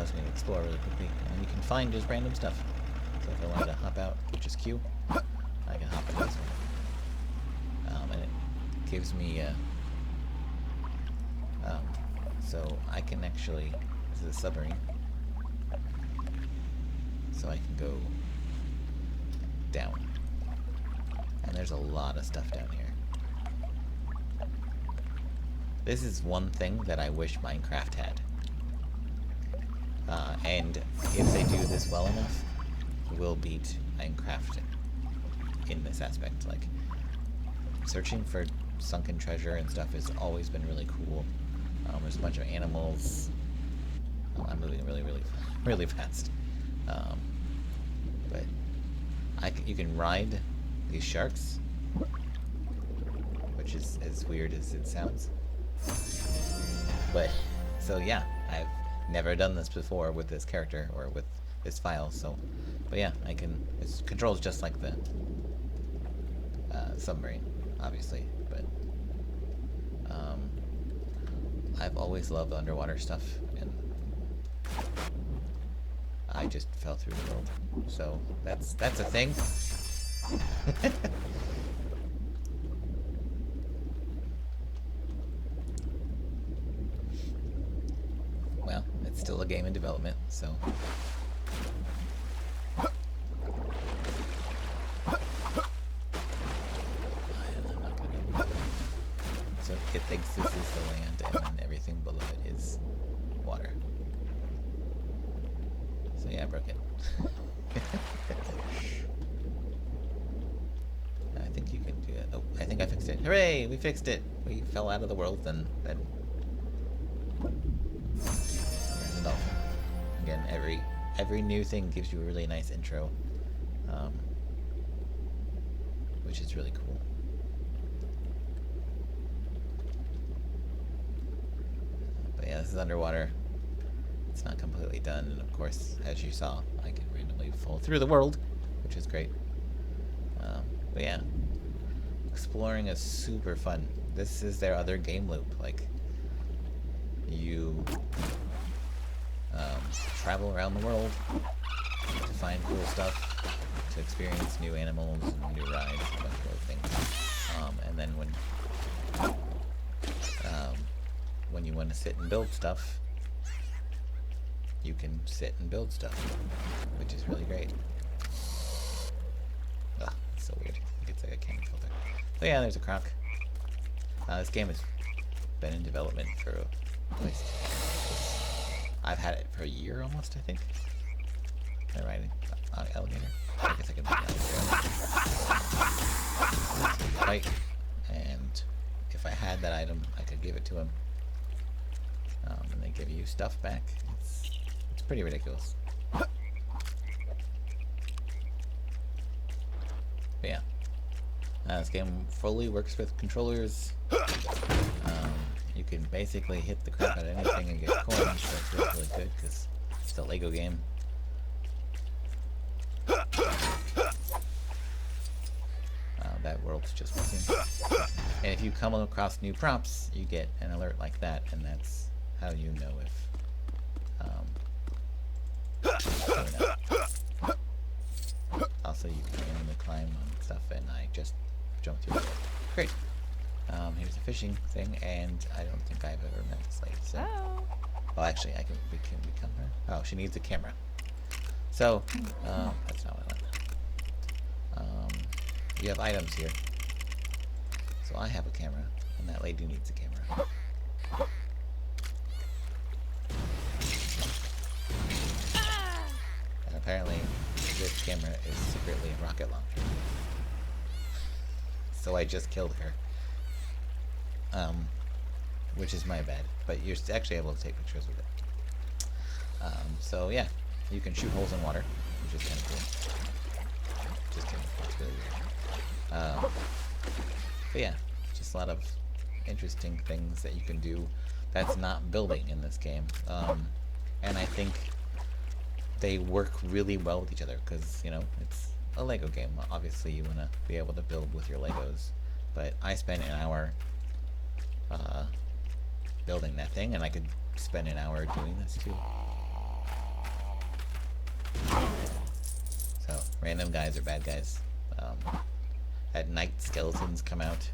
allows me to explore really quickly, and you can find just random stuff. So if I wanted to hop out, which is Q, I can hop in this one. And it gives me so I can actually, this is a submarine, so I can go down. And there's a lot of stuff down here. This is one thing that I wish Minecraft had. And if they do this well enough, we'll beat Minecraft in this aspect. Like, searching for sunken treasure and stuff has always been really cool. There's a bunch of animals. Oh, I'm moving really fast. But you can ride these sharks, which is as weird as it sounds. But, so yeah, I've never done this before with this character or with this file, so, but yeah, it controls just like the submarine, obviously, but I've always loved underwater stuff, and I just fell through the world, so that's a thing. Well, it's still a game in development, so. So it thinks this is the land, and then everything below it is water. So yeah, I broke it. I think you can do it. Oh, I think I fixed it. Hooray! We fixed it! We fell out of the world, and then there's a dolphin. Again, every new thing gives you a really nice intro, which is really cool. But yeah, this is underwater. It's not completely done, and of course, as you saw, I can randomly fall through the world, which is great. But yeah, exploring is super fun. This is their other game loop. Like, you travel around the world to find cool stuff, to experience new animals and new rides and a bunch of other things. And then when you want to sit and build stuff, you can sit and build stuff, which is really great. Ugh, it's so weird. It's like a camera filter. So yeah, there's a croc. This game has been in development for at least, I've had it for a year almost, I think. Am I riding alligator? I guess I can make alligator. Fight, and if I had that item, I could give it to him. And they give you stuff back. It's pretty ridiculous. But yeah. This game fully works with controllers. You can basically hit the crap out of anything and get coins, so it's really good because it's a Lego game. That world's just missing. And if you come across new props, you get an alert like that, and that's how you know if also, you can randomly climb on stuff, and I just jumped through it. Great. Here's a fishing thing, and I don't think I've ever met this lady. So, well, actually, we can become her. Oh, she needs a camera. So, that's not what I want. You have items here. So I have a camera, and that lady needs a camera. And apparently, this camera is secretly a rocket launcher. So I just killed her. Which is my bad. But you're actually able to take pictures with it. So yeah, you can shoot holes in water, which is kind of cool. Just kidding. It's really weird. But yeah, just a lot of interesting things that you can do that's not building in this game. And I think they work really well with each other because, you know, it's a Lego game. Obviously, you want to be able to build with your Legos. But I spent an hour building that thing, and I could spend an hour doing this too. So, random guys are bad guys. At night, skeletons come out.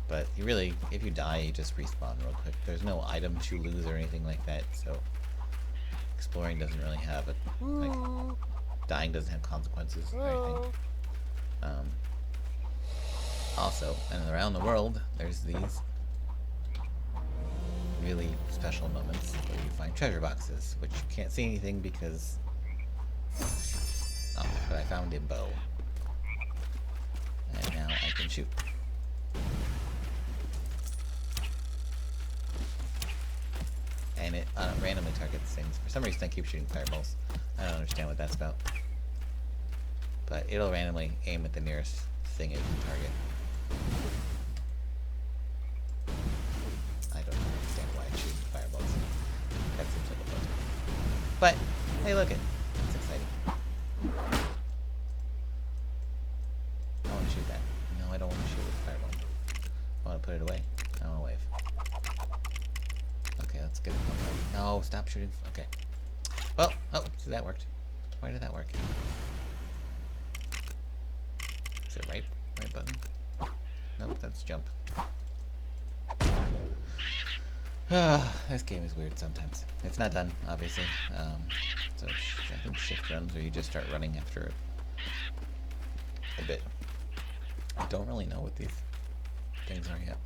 But you really, if you die, you just respawn real quick. There's no items you lose or anything like that, so exploring doesn't really have it. Like, dying doesn't have consequences or anything. Also, and around the world, there's these really special moments where you find treasure boxes, which you can't see anything because... Oh, but I found a bow. And now I can shoot. And it randomly targets things. For some reason I keep shooting fireballs. I don't understand what that's about. But it'll randomly aim at the nearest thing it can target. I don't understand why it's shooting fireballs. That seems like a bug. But, hey, look it. It's exciting. I want to shoot that. No, I don't want to shoot with a fireball. I want to put it away. I want to wave. Okay, let's get it. No, stop shooting. Okay. Well, oh, see, that worked. Why did that work? Is it right button? Nope, that's jump. This game is weird sometimes. It's not done, obviously. So I think shift runs where you just start running after it a bit. I don't really know what these things are yet.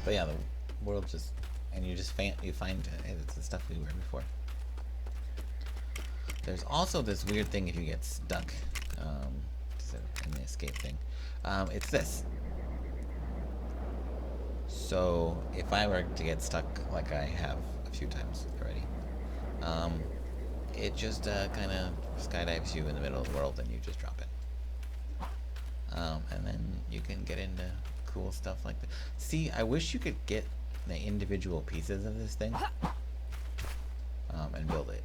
But yeah, the world just, and you just find it's the stuff we were before. There's also this weird thing if you get stuck in the escape thing. It's this. So if I were to get stuck like I have a few times already, it just kind of skydives you in the middle of the world and you just drop it. And then you can get into cool stuff like that. See, I wish you could get the individual pieces of this thing and build it.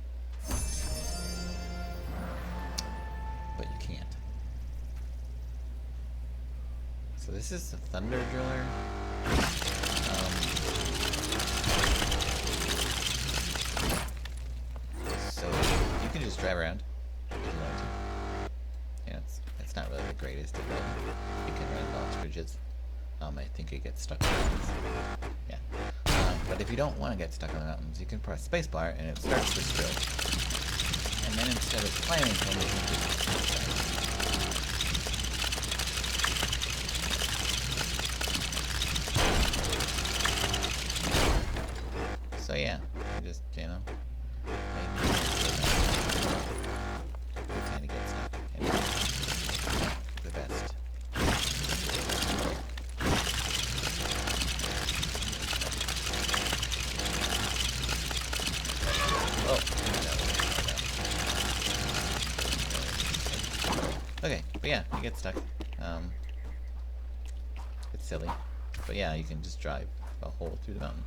But you can't. So this is the Thunder Driller. So you can just drive around if you want to. Yeah, it's not really the greatest of them. You can run box bridges. I think you get stuck on the mountains. Yeah. But if you don't want to get stuck on the mountains, you can press spacebar and it starts this drill. And then instead of climbing from it, you can just so yeah, you just, you know, you kind of get stuck. And the best. Okay, but yeah, you get stuck. It's silly. But yeah, you can just drive a hole through the mountain.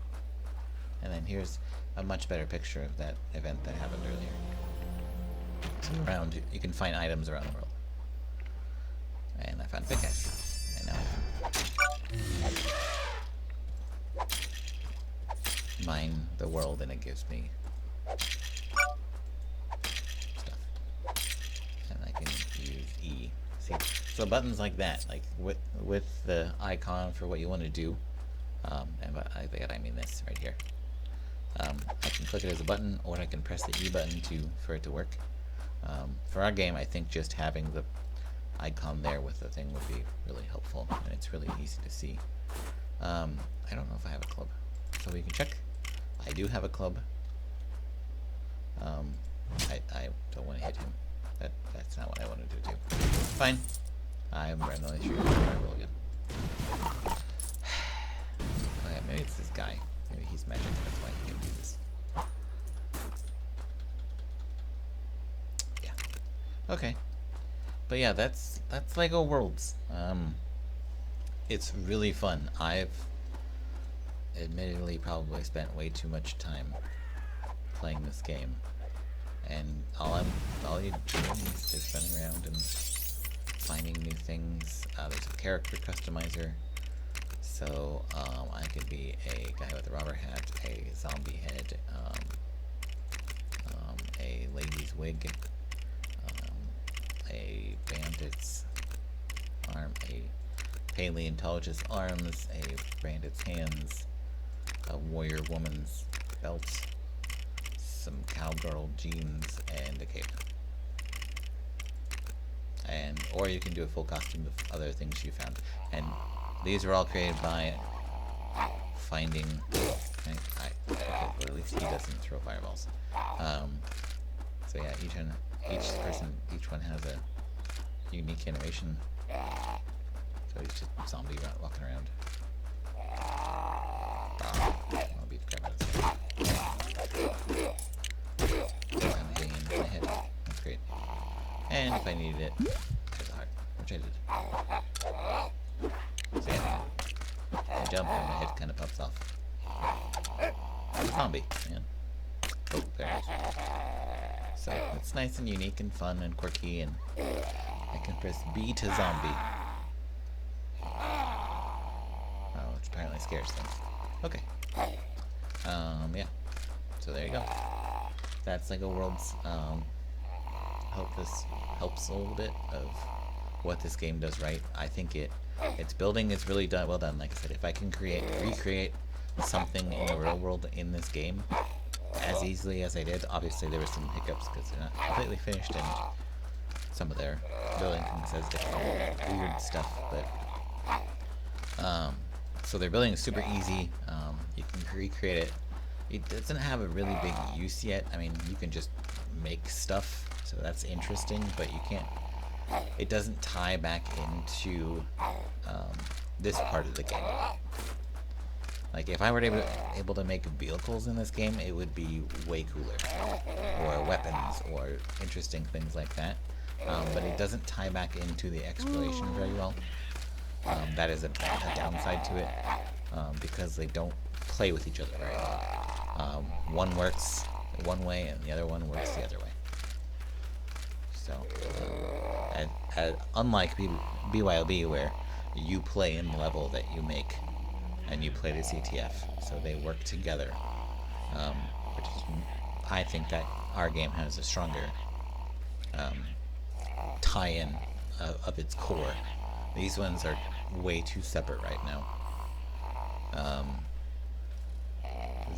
And then here's a much better picture of that event that happened earlier. So around, you can find items around the world. And I found a pickaxe. And now I can mine the world and it gives me stuff. And I can use E. See, so buttons like that, like with the icon for what you want to do, and I mean this right here. I can click it as a button, or I can press the E button for it to work. For our game, I think just having the icon there with the thing would be really helpful, and it's really easy to see. I don't know if I have a club, so we can check. I do have a club. I don't want to hit him. That's not what I wanted to do. Fine. I'm randomly shooting the fireball again. Okay, maybe it's this guy. Maybe he's magic, that's why he can do this. Yeah. Okay. But yeah, that's LEGO Worlds. It's really fun. I've admittedly probably spent way too much time playing this game. And all you're doing is just running around and finding new things. There's a character customizer. So I could be a guy with a rubber hat, a zombie head, a lady's wig, a bandit's arm, a paleontologist's arms, a bandit's hands, a warrior woman's belt, some cowgirl jeans, and a cape. Or you can do a full costume of other things you found. And these are all created by finding. Okay, well, at least he doesn't throw fireballs. So yeah, each one has a unique animation. So he's just a zombie walking around. I'll beat the crap out of this guy. I'm getting in my head. That's great. And if I needed it, there's a heart, which I did. So yeah, I jump and my head kind of pops off. Zombie, man. Oh, there it is. So it's nice and unique and fun and quirky, and I can press B to zombie. Oh, which apparently scares things. Okay. Yeah. So there you go. That's LEGO Worlds. Hope this helps a little bit of what this game does right. I think its building is really well done. Like I said, if I can recreate something in the real world in this game as easily as I did, obviously there were some hiccups because they're not completely finished and some of their building things has weird stuff, but so their building is super easy. You can recreate it. It doesn't have a really big use yet. I mean, you can just make stuff, so that's interesting, but you can't. It doesn't tie back into this part of the game. Like, if I were able to make vehicles in this game, it would be way cooler. Or weapons, or interesting things like that. But it doesn't tie back into the exploration very well. That is a downside to it, because they don't play with each other very well. One works one way, and the other one works the other way. So, unlike BYOB, where you play in the level that you make, and you play the CTF, so they work together. Which is, I think that our game has a stronger tie-in of its core. These ones are way too separate right now.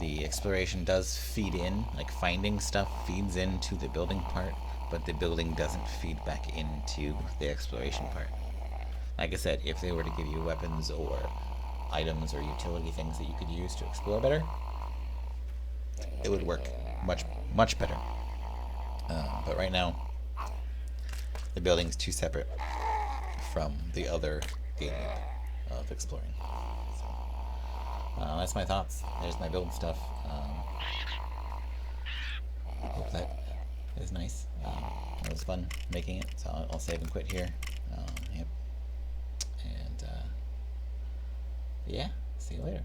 The exploration does feed in, like finding stuff feeds into the building part, but the building doesn't feed back into the exploration part. Like I said, if they were to give you weapons or items or utility things that you could use to explore better, it would work much better. But right now, the building's too separate from the other game of exploring. So, that's my thoughts. There's my build stuff. Hope that is nice. It was fun making it, so I'll save and quit here. Yep. And yeah, see you later.